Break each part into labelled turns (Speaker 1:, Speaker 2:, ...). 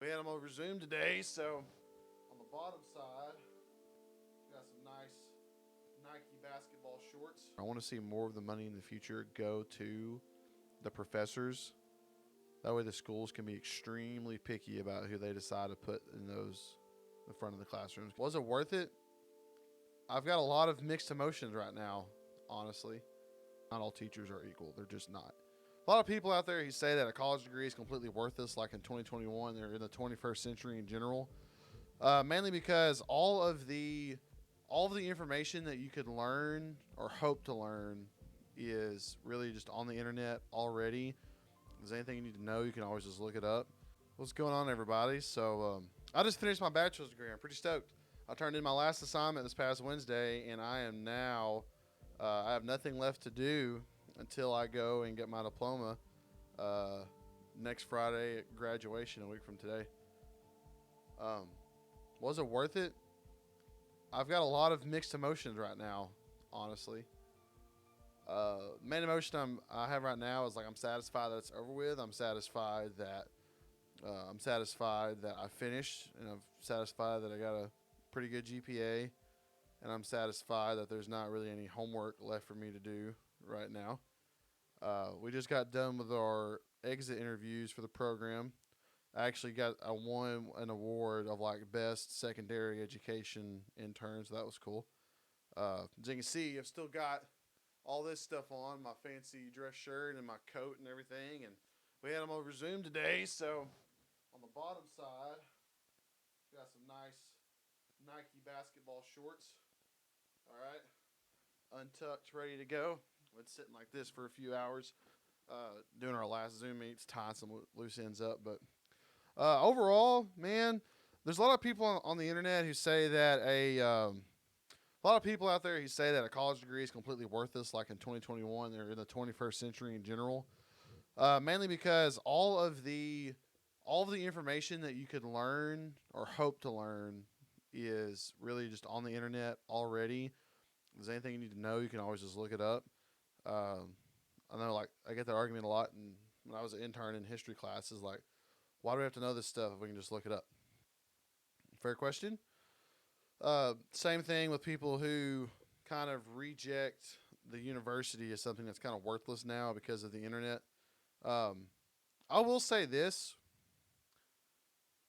Speaker 1: We had them over Zoom today, so on the bottom side, we got some nice Nike basketball shorts. I want to see more of the money in the future go to the professors. That way, the schools can be extremely picky about who they decide to put in the front of the classrooms. Was it worth it? I've got a lot of mixed emotions right now, honestly. Not all teachers are equal. They're just not. A lot of people out there who say that a college degree is completely worthless, like in 2021, they're in the 21st century in general. Mainly because all of the information that you could learn or hope to learn is really just on the internet already. If there's anything you need to know, you can always just look it up. What's going on, everybody? I just finished my bachelor's degree. I'm pretty stoked. I turned in my last assignment this past Wednesday, and I am now. I have nothing left to do until I go and get my diploma uh, next Friday at graduation, a week from today. Um, was it worth it? I've got a lot of mixed emotions right now, honestly. Main emotion I have right now is like I'm satisfied that it's over with. I'm satisfied that I finished, and I'm satisfied that I got a pretty good GPA, and I'm satisfied that there's not really any homework left for me to do right now. We just got done with our exit interviews for the program. I won an award of like best secondary education intern, so that was cool. As you can see, I've still got all this stuff on, my fancy dress shirt and my coat and everything, and we had them over Zoom today. So on the bottom side, we got some nice Nike basketball shorts. All right, untucked, ready to go. Been sitting like this for a few hours, doing our last Zoom meets, tying some loose ends up. But overall, man, there's a lot of people on the internet who say that a lot of people out there who say that a college degree is completely worthless, like in 2021, they're in the 21st century in general. Mainly because all of the information that you could learn or hope to learn is really just on the internet already. If there's anything you need to know, you can always just look it up. Um, I know, like, I get that argument a lot, and when I was an intern in history classes, like, why do we have to know this stuff if we can just look it up? Fair question. Same thing with people who kind of reject the university as something that's kind of worthless now because of the internet. Um, I will say this: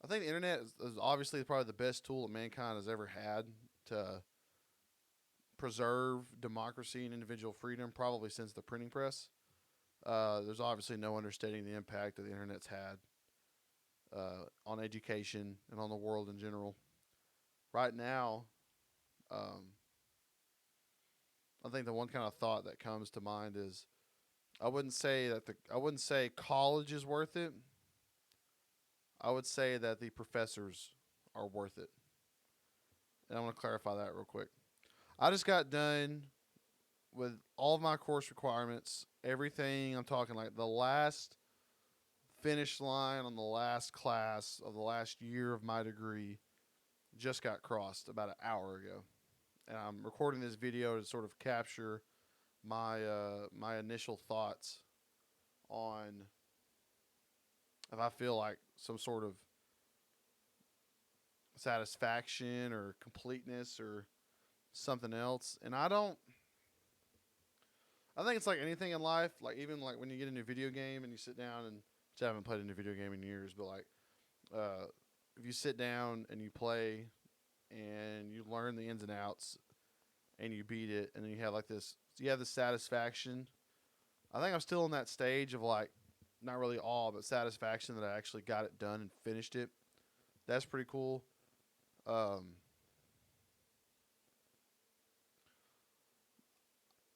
Speaker 1: I think the internet is obviously probably the best tool that mankind has ever had to preserve democracy and individual freedom, probably since the printing press. There's obviously no understating the impact that the internet's had on education and on the world in general. Right now, um, I think the one kind of thought that comes to mind is I wouldn't say college is worth it. I would say that the professors are worth it. And I want to clarify that real quick. I just got done with all of my course requirements, everything. I'm talking like the last finish line on the last class of the last year of my degree just got crossed about an hour ago. And I'm recording this video to sort of capture my initial thoughts on if I feel like some sort of satisfaction or completeness or something else. And I think it's like anything in life, like even like when you get into a video game and you sit down and which I haven't played a new video game in years, but like uh, if you sit down and you play and you learn the ins and outs and you beat it and then you have this satisfaction. I think I'm still in that stage of like not really awe but satisfaction that I actually got it done and finished it. That's pretty cool. Um,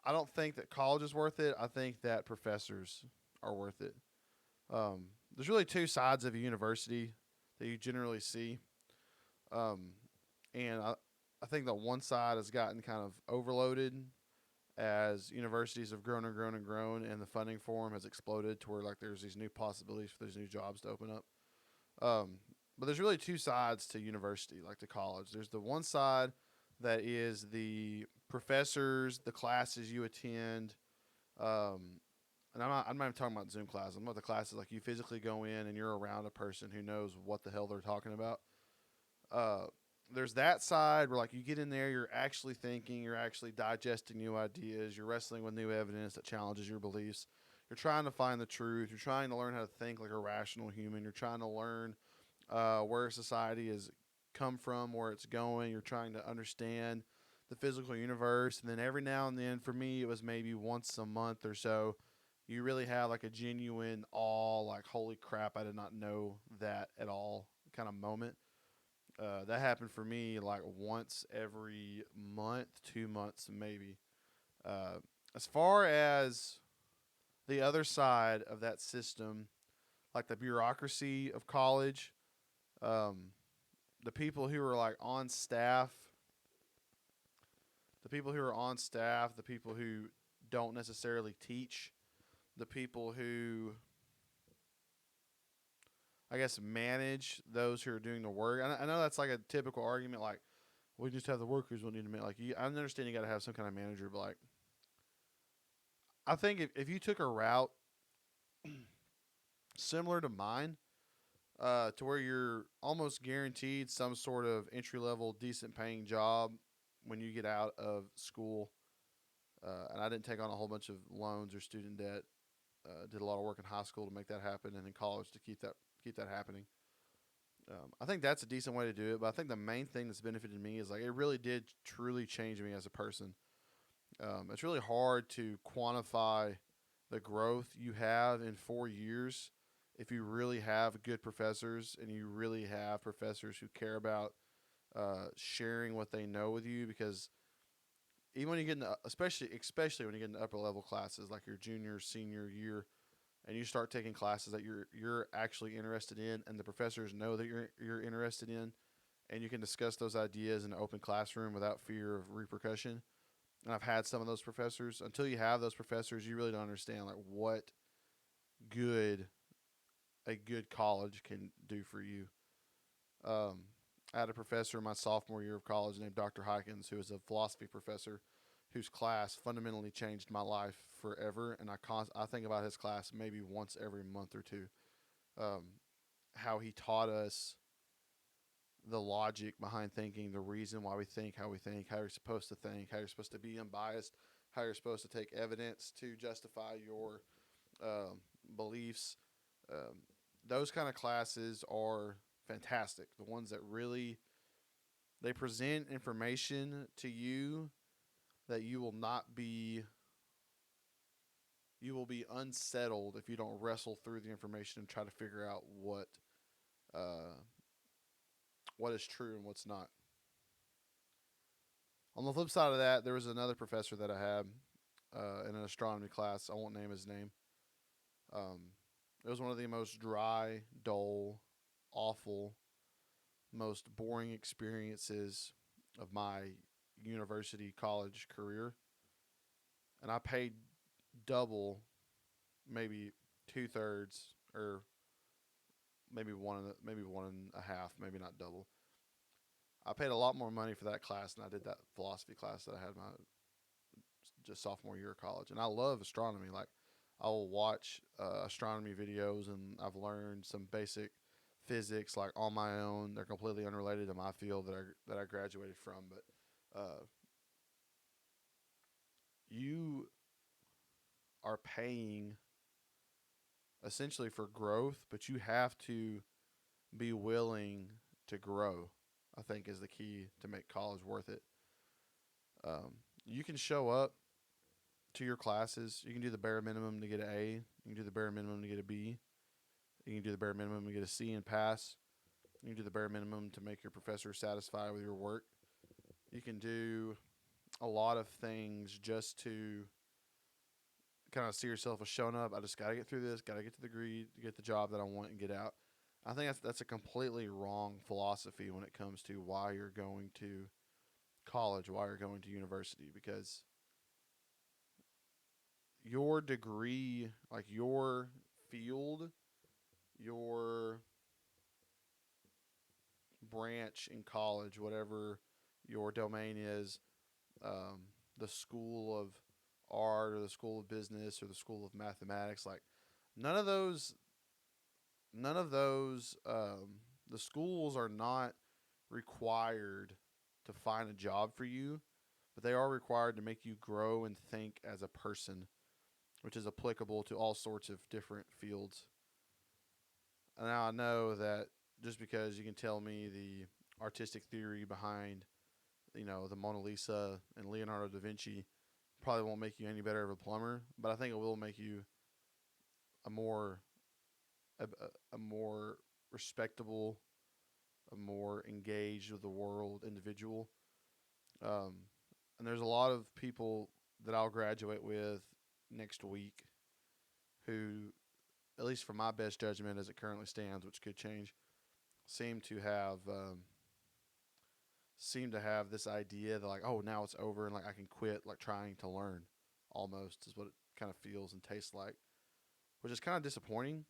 Speaker 1: I don't think that college is worth it. I think that professors are worth it. There's really two sides of a university that you generally see, um, and I think that one side has gotten kind of overloaded as universities have grown and grown and grown, and the funding for them has exploded to where like there's these new possibilities for these new jobs to open up. But there's really two sides to university, like to college. There's the one side that is the professors, the classes you attend, um, and I'm not even talking about Zoom classes. I'm about the classes like you physically go in and you're around a person who knows what the hell they're talking about. Uh, there's that side where like you get in there, you're actually thinking, you're actually digesting new ideas, you're wrestling with new evidence that challenges your beliefs. You're trying to find the truth. You're trying to learn how to think like a rational human. You're trying to learn where society has come from, where it's going. You're trying to understand the physical universe. And then every now and then, for me, it was maybe once a month or so, you really have like a genuine awe, like, holy crap, I did not know that at all kind of moment. That happened for me like once every month, 2 months, maybe. Uh, as far as the other side of that system, like the bureaucracy of college, um, the people who are like on staff, the people who are on staff, the people who don't necessarily teach, the people who I guess manage those who are doing the work. I know that's like a typical argument, like we just have the workers. We need to make like you. I understand you got to have some kind of manager, but like I think if you took a route similar to mine, to where you're almost guaranteed some sort of entry level, decent paying job when you get out of school. And I didn't take on a whole bunch of loans or student debt. Did a lot of work in high school to make that happen, and in college to keep that happening. I think that's a decent way to do it. But I think the main thing that's benefited me is like it really did truly change me as a person. It's really hard to quantify the growth you have in 4 years if you really have good professors and you really have professors who care about sharing what they know with you. Because even when you get into, especially when you get into upper level classes like your junior senior year, and you start taking classes that you're actually interested in, and the professors know that you're interested in, and you can discuss those ideas in an open classroom without fear of repercussion. And I've had some of those professors. Until you have those professors, you really don't understand like what good a good college can do for you. Um, I had a professor in my sophomore year of college named Dr. Hikins, who was a philosophy professor, whose class fundamentally changed my life forever. And I think about his class maybe once every month or two. Um, how he taught us the logic behind thinking, the reason why we think how we think, how you're supposed to think, how you're supposed to be unbiased, how you're supposed to take evidence to justify your um, beliefs. Um, those kind of classes are fantastic. The ones that really they present information to you that you will be unsettled if you don't wrestle through the information and try to figure out uh, what is true and what's not. On the flip side of that, there was another professor that I had in an astronomy class. I won't name his name. Um, it was one of the most dry, dull, awful, most boring experiences of my university college career. And I paid double, maybe 2/3, or maybe one and a half, maybe not double. I paid a lot more money for that class than I did that philosophy class that I had my just sophomore year of college. And I love astronomy. Like I will watch astronomy videos, and I've learned some basic physics like on my own. They're completely unrelated to my field that I graduated from. But you are paying essentially for growth, but you have to be willing to grow. I think is the key to make college worth it. You can show up to your classes. You can do the bare minimum to get an A. You can do the bare minimum to get a B. You can do the bare minimum to get a C and pass. You can do the bare minimum to make your professor satisfied with your work. You can do a lot of things just to kind of see yourself as showing up. I just got to get through this, got to get to the degree, to get the job that I want and get out. I think that's a completely wrong philosophy when it comes to why you're going to college, why you're going to university, because your degree, like your field, your branch in college, whatever your domain is, the school of art or the school of business or the school of mathematics. Like none of those, none of those, the schools are not required to find a job for you, but they are required to make you grow and think as a person, which is applicable to all sorts of different fields. And now I know that just because you can tell me the artistic theory behind, the Mona Lisa and Leonardo da Vinci probably won't make you any better of a plumber, but I think it will make you a more a more respectable, a more engaged with the world individual. Um, and there's a lot of people that I'll graduate with next week who, at least from my best judgment as it currently stands, which could change, seem to have this idea that, like, oh, now it's over and like I can quit like trying to learn, almost is what it kind of feels and tastes like, which is kind of disappointing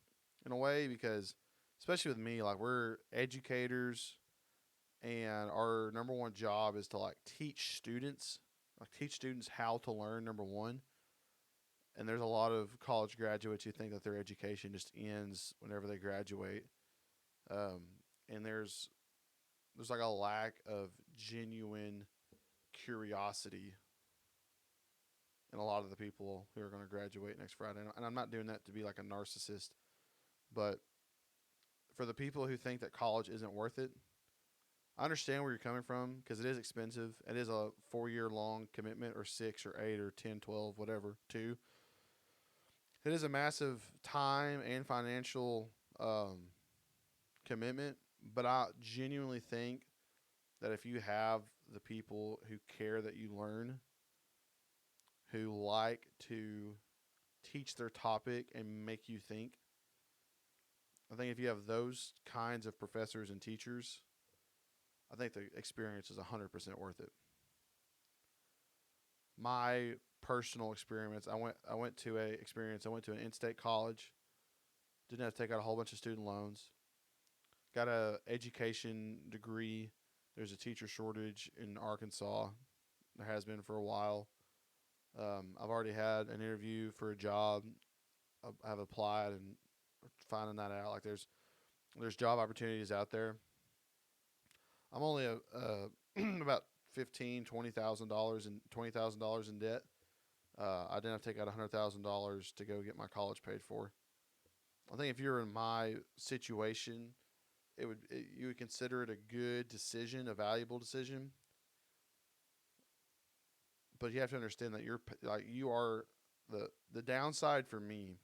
Speaker 1: in a way because especially with me, like, we're educators and our number one job is to like teach students how to learn, number one. And there's a lot of college graduates who think that their education just ends whenever they graduate. um, and there's like a lack of genuine curiosity in a lot of the people who are going to graduate next Friday. And I'm not doing that to be like a narcissist, but for the people who think that college isn't worth it, I understand where you're coming from because it is expensive. It is a 4 year long commitment, or 6 or 8 or 10, 12, whatever, two. It is a massive time and financial commitment, but I genuinely think that if you have the people who care that you learn, who like to teach their topic and make you think, I think if you have those kinds of professors and teachers, I think the experience is 100% worth it. My personal experience, I went to an in-state college, didn't have to take out a whole bunch of student loans, got a education degree. There's a teacher shortage in Arkansas. There has been for a while. I've already had an interview for a job. I've applied and finding that out. Like there's job opportunities out there. I'm only about 15, $20,000 in debt. I didn't have to take out $100,000 to go get my college paid for. I think if you're in my situation, you would consider it a good decision, a valuable decision. But you have to understand that you are the downside for me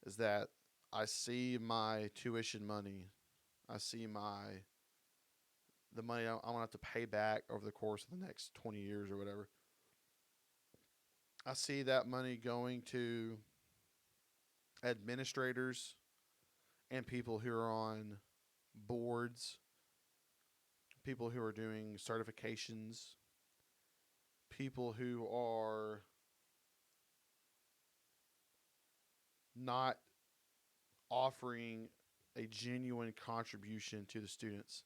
Speaker 1: is that I see my tuition money. I see the money I'm gonna have to pay back over the course of the next 20 years or whatever. I see that money going to administrators and people who are on boards, people who are doing certifications, people who are not offering a genuine contribution to the students.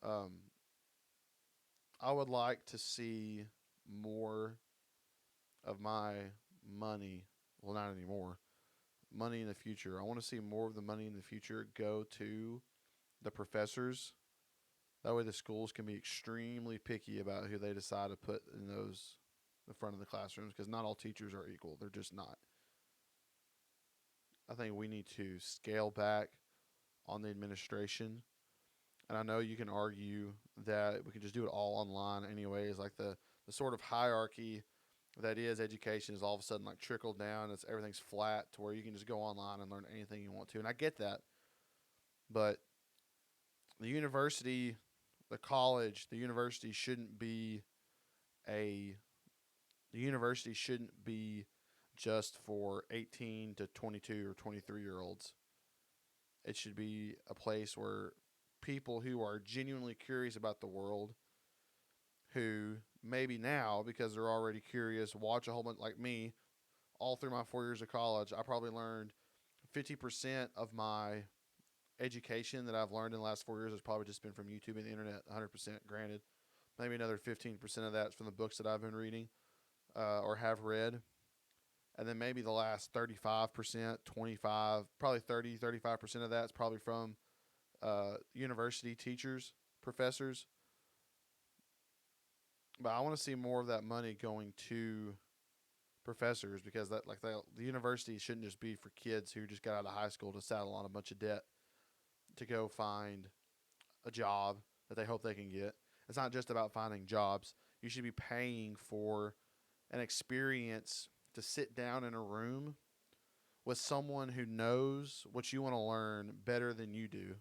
Speaker 1: Um, I would like to see more of my money. Well, not anymore. Money in the future. I want to see more of the money in the future go to the professors. That way, the schools can be extremely picky about who they decide to put in the front of the classrooms because not all teachers are equal. They're just not. I think we need to scale back on the administration. And I know you can argue that we can just do it all online anyways. Like the sort of hierarchy that is education is all of a sudden like trickled down. Everything's flat to where you can just go online and learn anything you want to. And I get that. But the university, the university shouldn't be a the university shouldn't be just for 18 to 22 or 23-year olds. It should be a place where people who are genuinely curious about the world, who maybe now, because they're already curious, watch a whole bunch like me. All through my 4 years of college, I probably learned 50% of my education that I've learned in the last 4 years has probably just been from YouTube and the internet, 100% granted. Maybe another 15% of that's from the books that I've been reading or have read. And then maybe the last 35%, 25, probably 30, 35% of that's probably from university teachers, professors. But I want to see more of that money going to professors because the university shouldn't just be for kids who just got out of high school to saddle on a bunch of debt to go find a job that they hope they can get. It's not just about finding jobs. You should be paying for an experience to sit down in a room with someone who knows what you want to learn better than you do,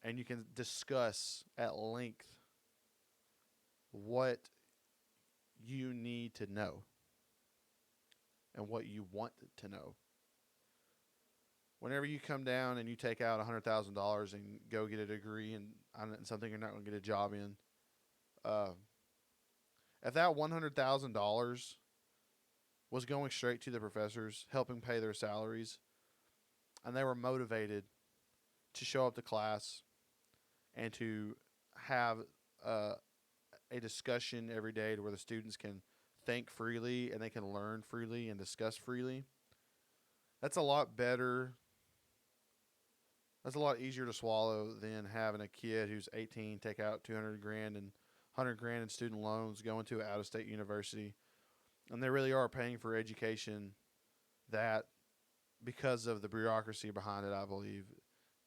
Speaker 1: and you can discuss at length what you need to know and what you want to know. Whenever you come down and you take out $100,000 and go get a degree in something you're not going to get a job in, uh, if that $100,000 was going straight to the professors, helping pay their salaries, and they were motivated to show up to class and to have uh, a discussion every day to where the students can think freely and they can learn freely and discuss freely, that's a lot better. That's a lot easier to swallow than having a kid who's 18 take out 200 grand and 100 grand in student loans going to an out of state university. And they really are paying for education that, because of the bureaucracy behind it, I believe,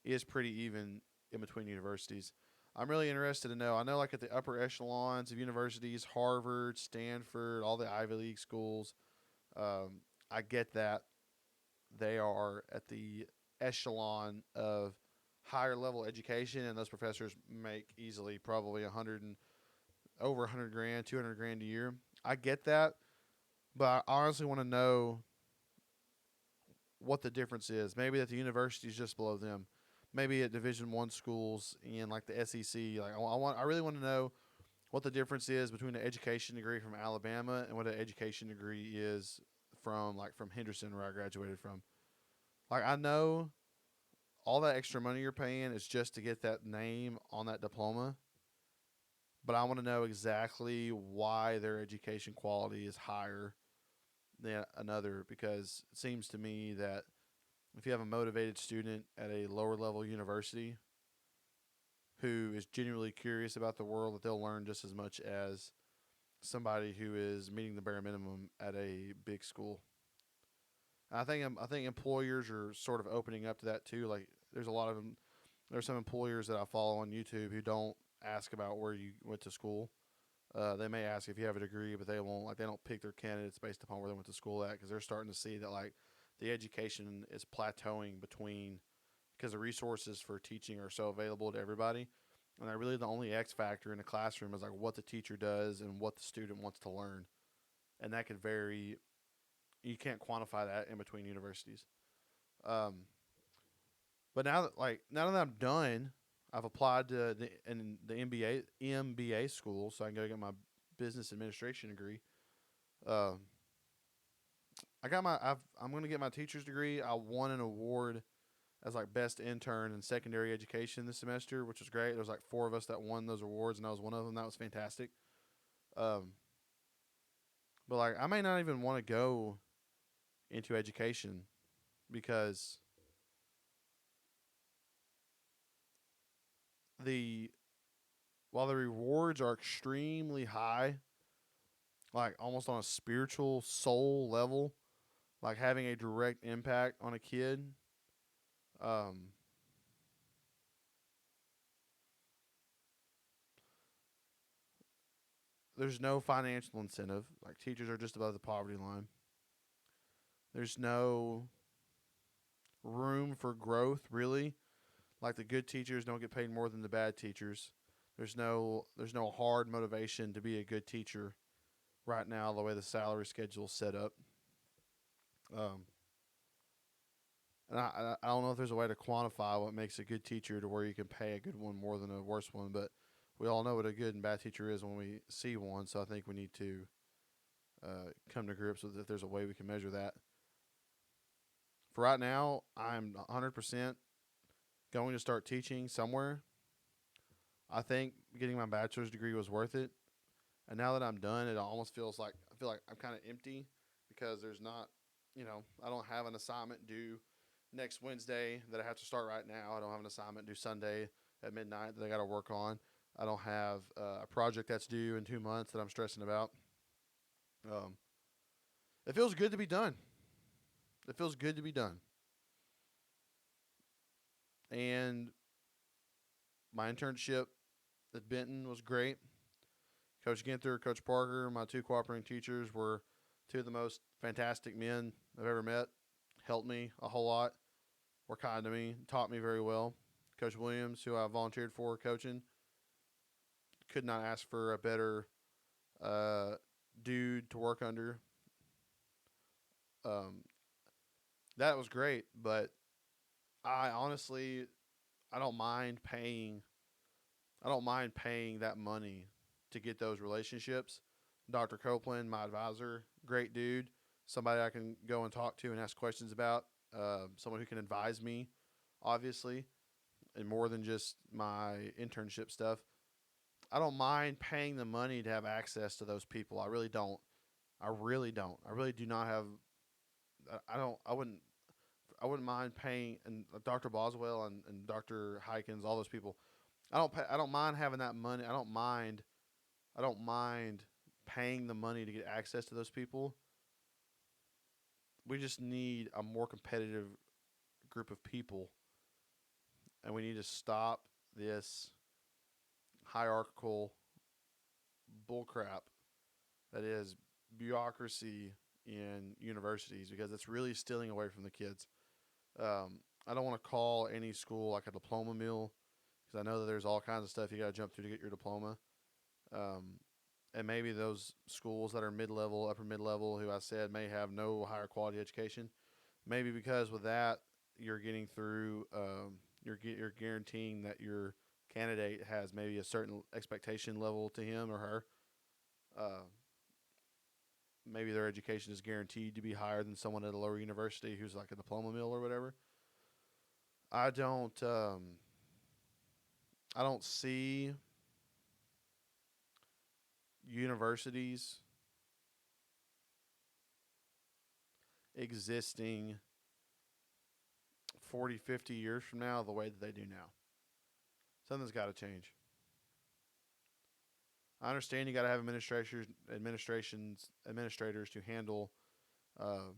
Speaker 1: is pretty even in between universities. I'm really interested to know. I know, like at the upper echelons of universities, Harvard, Stanford, all the Ivy League schools, I get that they are at the echelon of higher level education, and those professors make easily probably 100 and over 100 grand, 200 grand a year. I get that, but I honestly want to know what the difference is. Maybe that the university is just below them. Maybe at Division 1 schools in like the SEC. Like I really want to know what the difference is between an education degree from Alabama and what an education degree is from Henderson, where I graduated from. Like I know all that extra money you're paying is just to get that name on that diploma, but I want to know exactly why their education quality is higher than another, because it seems to me that if you have a motivated student at a lower level university who is genuinely curious about the world, that they'll learn just as much as somebody who is meeting the bare minimum at a big school. I think employers are sort of opening up to that too. Like there's a lot of them. There's some employers that I follow on YouTube who don't ask about where you went to school. They may ask if you have a degree, but they won't. Like they don't pick their candidates based upon where they went to school at, because they're starting to see that like the education is plateauing between, because the resources for teaching are so available to everybody. And really the only X factor in a classroom is like what the teacher does and what the student wants to learn. And that could vary. You can't quantify that in between universities. Um, but now that I'm done, I've applied to the MBA school, so I can go get my business administration degree. Um, I'm going to get my teacher's degree. I won an award as like best intern in secondary education this semester, which was great. There was like four of us that won those awards, and I was one of them. That was fantastic. Um, but like I may not even want to go into education because the while the rewards are extremely high, like almost on a spiritual soul level, like having a direct impact on a kid. Um, there's no financial incentive. Like teachers are just above the poverty line. There's no room for growth really. Like the good teachers don't get paid more than the bad teachers. There's no hard motivation to be a good teacher right now, the way the salary schedule is set up. Um, and I don't know if there's a way to quantify what makes a good teacher to where you can pay a good one more than a worse one, but we all know what a good and bad teacher is when we see one. So I think we need to come to grips with if there's a way we can measure that. For right now, I'm 100% going to start teaching somewhere. I think getting my bachelor's degree was worth it. And now that I'm done, it almost feels like I feel like I'm kind of empty because there's not, I don't have an assignment due next Wednesday that I have to start right now. I don't have an assignment due Sunday at midnight that I got to work on. I don't have a project that's due in 2 months that I'm stressing about. Um, it feels good to be done. It feels good to be done. And my internship at Benton was great. Coach Ginther, Coach Parker, my two cooperating teachers were two of the most fantastic men I've ever met. Helped me a whole lot, were kind to me, taught me very well. Coach Williams, who I volunteered for coaching, could not ask for a better uh, dude to work under. Um, that was great, but I honestly, I don't mind paying. I don't mind paying that money to get those relationships. Dr. Copeland, my advisor, great dude, somebody I can go and talk to and ask questions about. Someone who can advise me, obviously, and more than just my internship stuff. I don't mind paying the money to have access to those people. I really don't. I really don't. I really do not have. I don't. I wouldn't. I wouldn't mind paying and Dr. Boswell and Dr. Hykins, all those people. I don't. Pay, I don't mind having that money. I don't mind. I don't mind paying the money to get access to those people. We just need a more competitive group of people, and we need to stop this hierarchical bullcrap that is bureaucracy in universities because it's really stealing away from the kids. I don't want to call any school like a diploma mill because I know that there's all kinds of stuff you got to jump through to get your diploma. Um, and maybe those schools that are mid level, upper mid level, who I said may have no higher quality education, maybe because with that you're getting through, you're guaranteeing that your candidate has maybe a certain expectation level to him or her. Uh, Maybe their education is guaranteed to be higher than someone at a lower university who's like a diploma mill or whatever. I don't I don't see universities existing 40, 50 years from now the way that they do now. Something's got to change. I understand you got to have administrators to handle uh,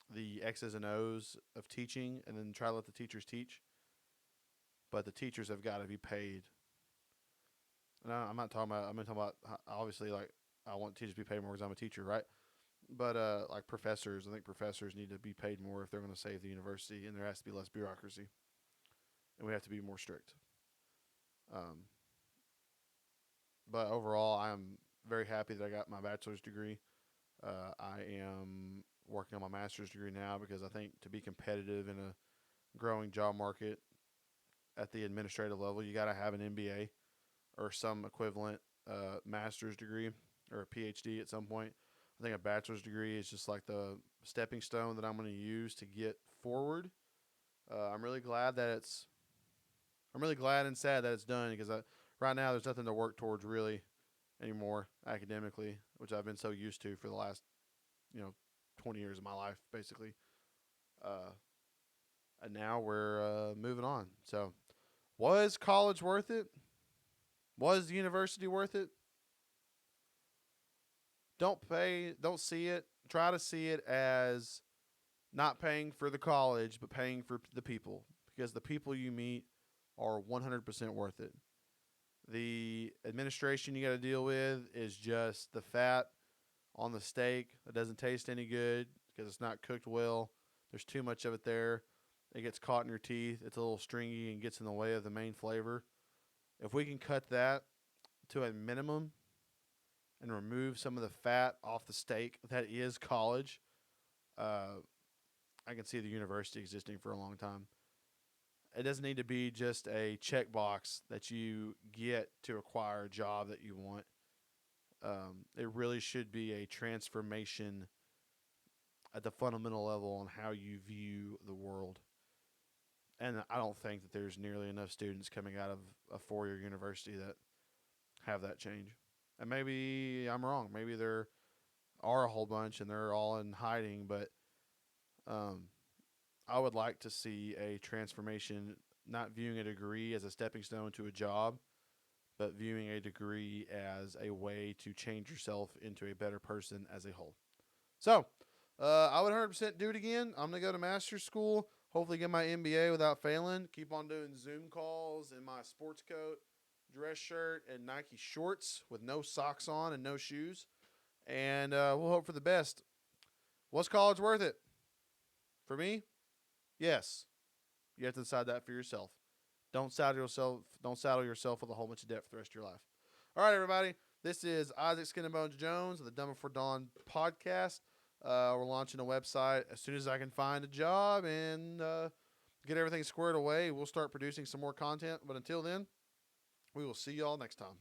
Speaker 1: the X's and O's of teaching, and then try to let the teachers teach. But the teachers have got to be paid. And I'm not talking about. I'm talking about obviously like I want teachers to be paid more because I'm a teacher, right? But like professors, I think professors need to be paid more if they're going to save the university, and there has to be less bureaucracy, and we have to be more strict. Um, but overall, I'm very happy that I got my bachelor's degree. I am working on my master's degree now because I think to be competitive in a growing job market at the administrative level, you got to have an MBA or some equivalent master's degree or a PhD at some point. I think a bachelor's degree is just like the stepping stone that I'm going to use to get forward. I'm really glad that it's. I'm really glad and sad that it's done because right now there's nothing to work towards really anymore academically, which I've been so used to for the last, you know, 20 years of my life basically. Uh, and now we're moving on. So, was college worth it? Was the university worth it? Don't see it. Try to see it as not paying for the college, but paying for the people because the people you meet are 100% worth it. The administration you got to deal with is just the fat on the steak that doesn't taste any good because it's not cooked well. There's too much of it there. It gets caught in your teeth. It's a little stringy and gets in the way of the main flavor. If we can cut that to a minimum and remove some of the fat off the steak that is college, uh, I can see the university existing for a long time. It doesn't need to be just a checkbox that you get to acquire a job that you want. It really should be a transformation at the fundamental level on how you view the world. And I don't think that there's nearly enough students coming out of a 4 year university that have that change. And maybe I'm wrong. Maybe there are a whole bunch and they're all in hiding, but um, I would like to see a transformation, not viewing a degree as a stepping stone to a job, but viewing a degree as a way to change yourself into a better person as a whole. So, I would 100% do it again. I'm going to go to master's school, hopefully get my MBA without failing, keep on doing Zoom calls in my sports coat, dress shirt, and Nike shorts with no socks on and no shoes. And we'll hope for the best. Was college worth it? For me, yes. You have to decide that for yourself. Don't saddle yourself. Don't saddle yourself with a whole bunch of debt for the rest of your life. All right, everybody. This is Isaac Skin and Bones Jones of the Dumb Before Dawn podcast. We're launching a website as soon as I can find a job and get everything squared away. We'll start producing some more content. But until then, we will see y'all next time.